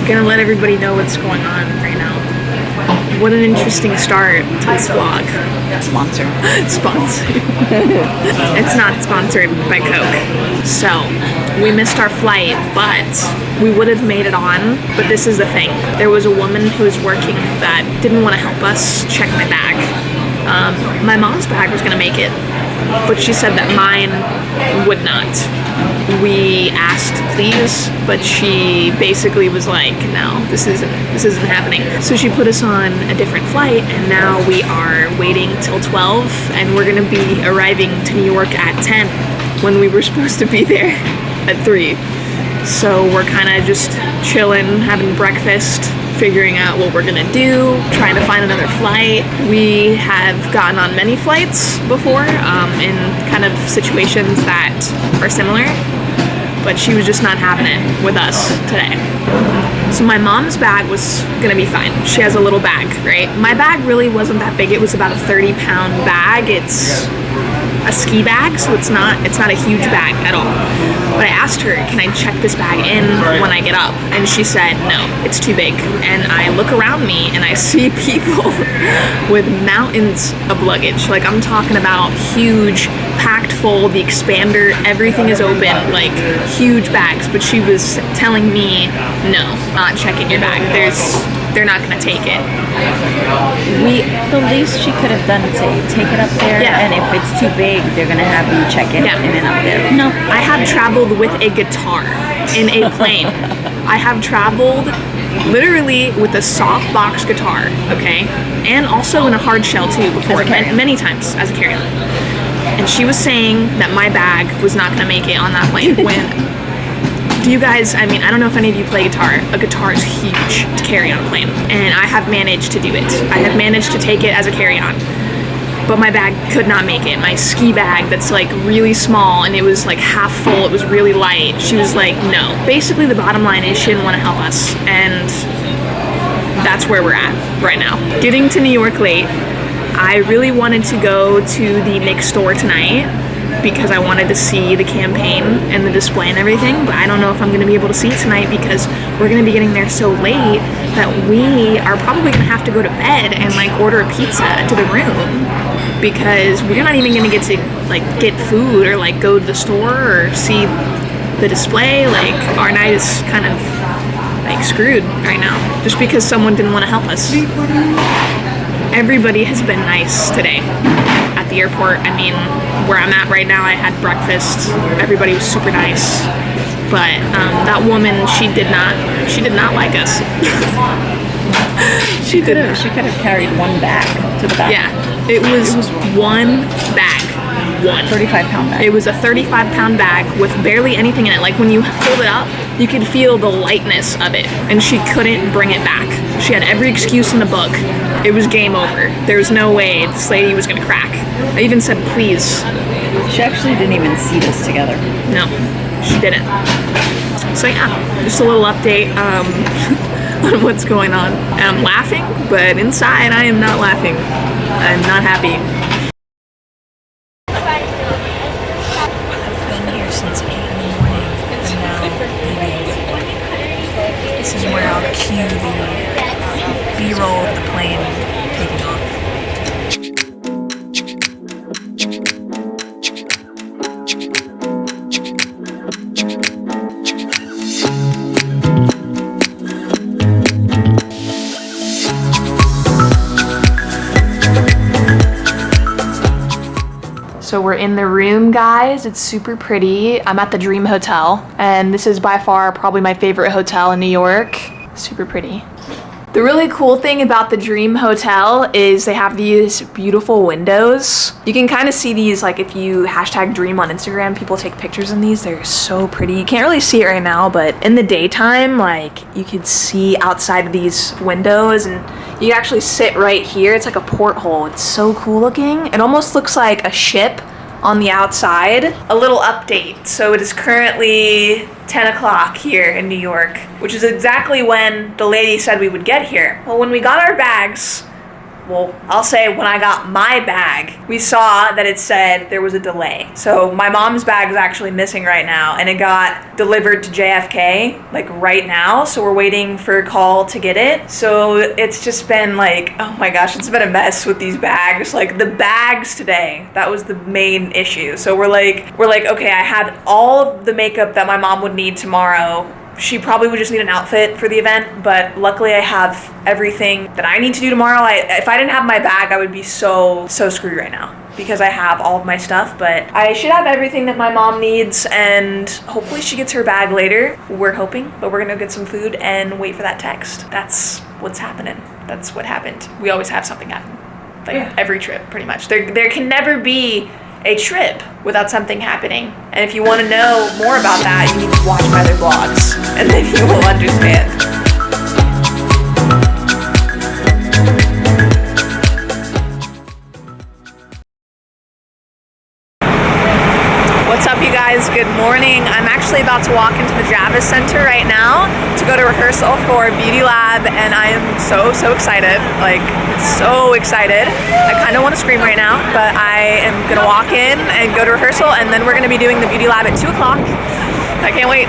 Gonna let everybody know what's going on right now. What an interesting start to this vlog. Sponsored. Sponsored. It's not sponsored by Coke. So, we missed our flight, but we would have made it on. But this is the thing. There was a woman who was working that didn't want to help us check my bag. My mom's bag was gonna make it, but she said that mine would not. We asked please, but she basically was like, no, this isn't happening. So she put us on a different flight, and now we are waiting till 12, and we're gonna be arriving to New York at 10 when we were supposed to be there at 3. So we're kind of just chilling, having breakfast, figuring out what we're gonna do, trying to find another flight. We have gotten on many flights before in kind of situations that are similar, but she was just not having it with us today. So my mom's bag was gonna be fine. She has a little bag, right? My bag really wasn't that big. It was about a 30-pound bag. It's a ski bag, so it's not a huge bag at all. But I asked her, can I check this bag in when I get up? And she said, no, it's too big. And I look around me and I see people with mountains of luggage. Like, I'm talking about huge, packed full, the expander, everything is open, like huge bags. But she was telling me, no, not checking your bag. They're not gonna take it. The least she could have done is say, take it up there, and if it's too big, they're gonna have you check it and then up there. No, I have traveled with a guitar in a plane. I have traveled literally with a soft box guitar, okay? And also in a hard shell too before, many times as a carry-on. And she was saying that my bag was not gonna make it on that plane when... Do you guys, I mean, I don't know if any of you play guitar. A guitar is huge to carry on a plane, and I have managed to do it. I have managed to take it as a carry-on, but my bag could not make it. My ski bag that's like really small, and it was like half full, it was really light. She was like, no. Basically, the bottom line is she didn't want to help us, and that's where we're at right now. Getting to New York late, I really wanted to go to the NYX store tonight, because I wanted to see the campaign and the display and everything, but I don't know if I'm going to be able to see it tonight because we're going to be getting there so late that we are probably going to have to go to bed and like order a pizza to the room, because we're not even going to get to like get food or like go to the store or see the display. Like, our night is kind of like screwed right now just because someone didn't want to help us. Everybody has been nice today at the airport. I mean, where I'm at right now, I had breakfast. Everybody was super nice. But that woman, she did not like us. She could have carried one bag to the back. Yeah, it was one bag. 35-pound bag. It was a 35-pound bag with barely anything in it. Like, when you hold it up, you could feel the lightness of it, and she couldn't bring it back. She had every excuse in the book. It was game over. There was no way this lady was gonna crack. I even said, please. She actually didn't even see this together. No, she didn't. So yeah, just a little update on what's going on. And I'm laughing, but inside I am not laughing. I'm not happy. I've been here since 8 in the morning, and now leaving. This is where I'll cue the B-roll of the plane taking off. So we're in the room, guys. It's super pretty. I'm at the Dream Hotel, and this is by far probably my favorite hotel in New York. Super pretty. The really cool thing about the Dream Hotel is they have these beautiful windows. You can kind of see these, like, if you hashtag Dream on Instagram, people take pictures in these. They're so pretty. You can't really see it right now, but in the daytime, like, you could see outside of these windows, and you can actually sit right here. It's like a porthole. It's so cool looking. It almost looks like a ship on the outside. A little update. So it is currently 10 o'clock here in New York, which is exactly when the lady said we would get here. Well, when we got our bags, well, I'll say when I got my bag, we saw that it said there was a delay. So my mom's bag is actually missing right now, and it got delivered to JFK like right now. So we're waiting for a call to get it. So it's just been like, oh my gosh, it's been a mess with these bags. Like the bags today, that was the main issue. So we're like, okay, I had all of the makeup that my mom would need tomorrow. She probably would just need an outfit for the event, but luckily I have everything that I need to do tomorrow. If I didn't have my bag, I would be so screwed right now because I have all of my stuff, but I should have everything that my mom needs, and hopefully she gets her bag later. We're hoping, but we're gonna get some food and wait for that text. That's what's happening. That's what happened. We always have something happen. Like every trip, pretty much. There can never be a trip without something happening. And if you want to know more about that, you need to watch my other vlogs, and then you will understand. What's up, you guys? Good morning. I'm actually about to walk into the Javits Center right now to go to rehearsal for Beauty Lab, and I am so excited. Like, so excited. I kind of want to scream right now, but I am gonna walk in and go to rehearsal, and then we're gonna be doing the Beauty Lab at 2 o'clock. I can't wait.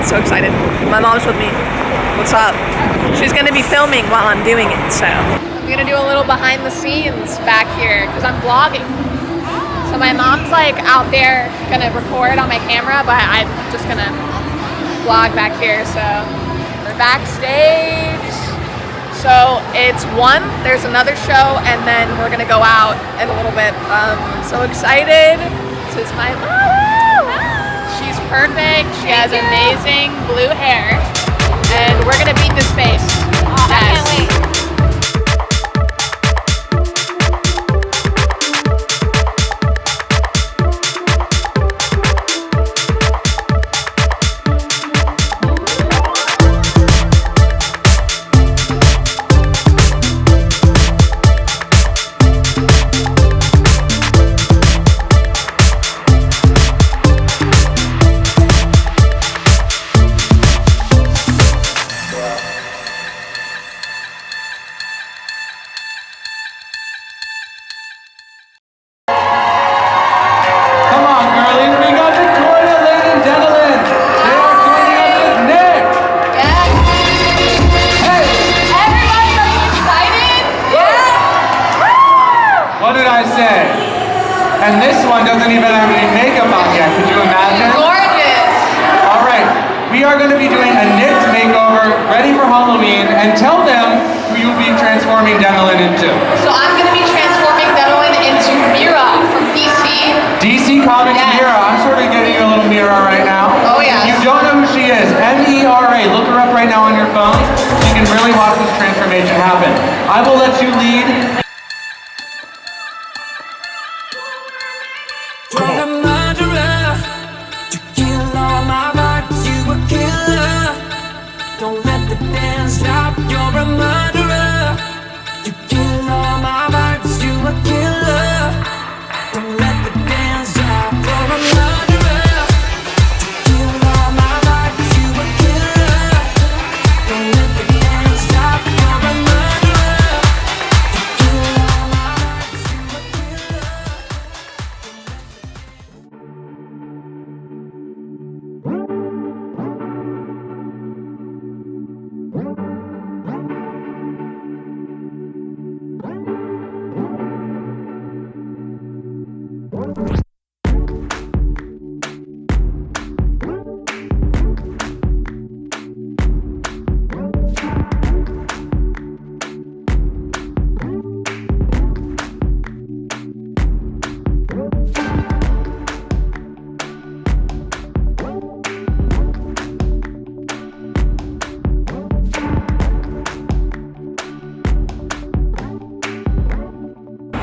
So excited. My mom's with me. What's up? She's gonna be filming while I'm doing it, so. I'm gonna do a little behind the scenes back here, because I'm vlogging. So my mom's like out there gonna record on my camera, but I'm just gonna vlog back here. So we're backstage. So it's 1, there's another show, and then we're gonna go out in a little bit. So excited. This is my mom. She's perfect. She has amazing blue hair, and we're gonna beat this face. I can't wait. And this one doesn't even have any makeup on yet. Could you imagine? Gorgeous. All right, we are going to be doing a NYX makeover, ready for Halloween, and tell them who you'll be transforming Denalyn into. So I'm going to be transforming Denalyn into Mira from DC. DC Comics Mira. I'm sort of getting you a little Mira right now. Oh yeah. If you don't know who she is, M-E-R-A. Look her up right now on your phone. You can really watch this transformation happen. I will let you lead. Don't let the dance stop, you're a murderer. You kill all my vibes, you a killer. Don't let the dance stop, you're a murderer. You kill all my vibes, you a killer. Don't let the dance stop, you're a murderer. You kill all my vibes, you a killer.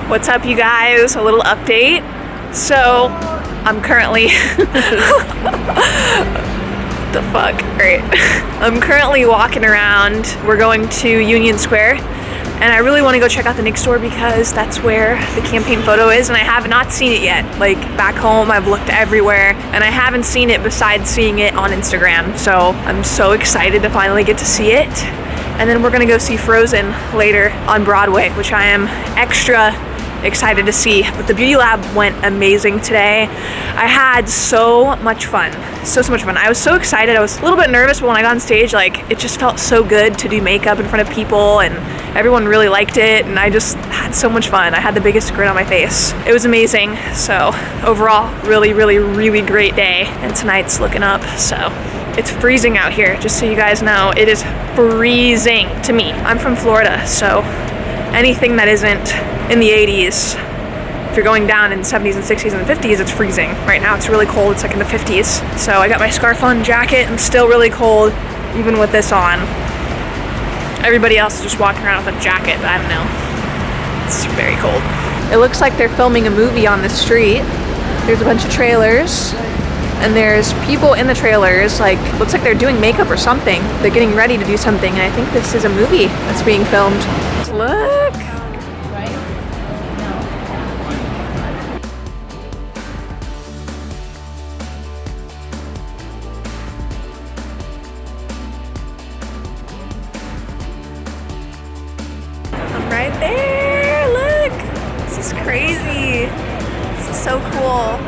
What's up, you guys? A little update. So I'm currently the fuck? Alright. I'm currently walking around. We're going to Union Square, and I really want to go check out the NYX store because that's where the campaign photo is, and I have not seen it yet. Like, back home, I've looked everywhere, and I haven't seen it besides seeing it on Instagram. So I'm so excited to finally get to see it. And then we're gonna go see Frozen later on Broadway, which I am extra excited to see. But the beauty lab went amazing today. I had so much fun, so much fun. I was so excited. I was a little bit nervous, but when I got on stage, like, it just felt so good to do makeup in front of people, and everyone really liked it, and I just had so much fun. I had the biggest grin on my face. It was amazing. So overall, really, really, really great day. And tonight's looking up, so. It's freezing out here, just so you guys know. It is freezing to me. I'm from Florida, so anything that isn't in the 80s, if you're going down in the 70s and 60s and 50s, it's freezing. Right now it's really cold, it's like in the 50s. So I got my scarf on, jacket, and still really cold, even with this on. Everybody else is just walking around with a jacket, but I don't know. It's very cold. It looks like they're filming a movie on the street. There's a bunch of trailers, and there's people in the trailers, like, looks like they're doing makeup or something. They're getting ready to do something, and I think this is a movie that's being filmed. Look! I'm right there, look! This is crazy. This is so cool.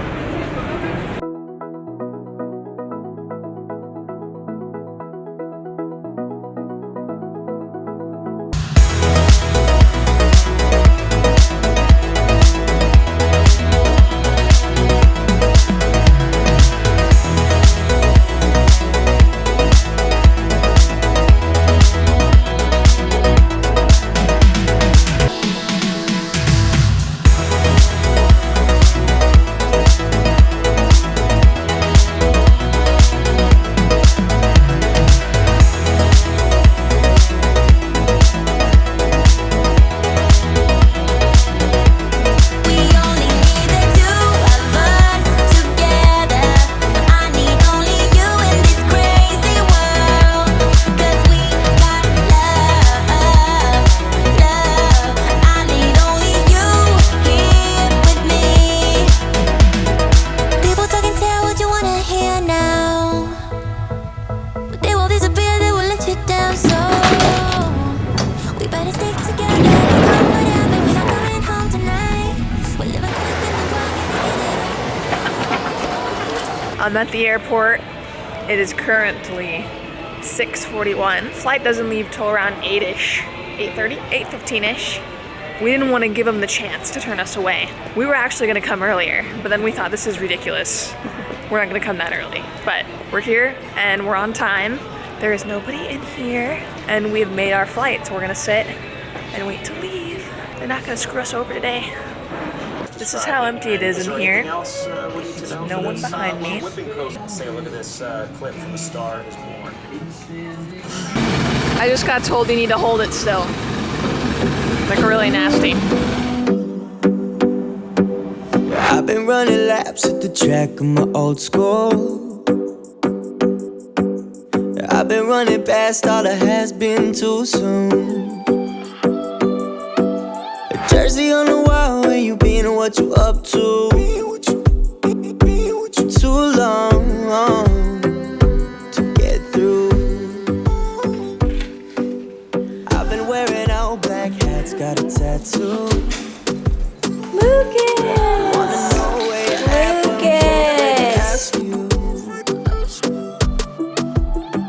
I'm at the airport. It is currently 6:41. Flight doesn't leave till around 8-ish, 8:30, 8:15-ish. We didn't want to give them the chance to turn us away. We were actually gonna come earlier, but then we thought this is ridiculous. We're not gonna come that early, but we're here and we're on time. There is nobody in here and we have made our flight, so we're gonna sit and wait to leave. They're not gonna screw us over today. This is how empty it is in here. No one behind me. Say a look at this clip from The Star Is Born. I just got told you need to hold it still. Like really nasty. I've been running laps at the track of my old school. I've been running past all the has-been too soon. A jersey on the wall, where you been and what you up to? Too long to get through. I've been wearing all black hats, got a tattoo. Look it! Wanna know where you're at, Look it! ask you.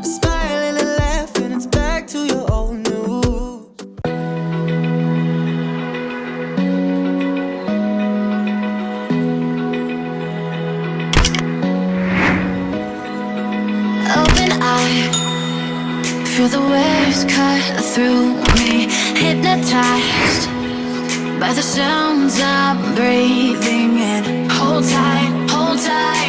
Smiling and laughing, it's back to your old news. Open eye, feel the waves cut through me, hypnotized by the sounds I'm breathing in. Hold tight, hold tight.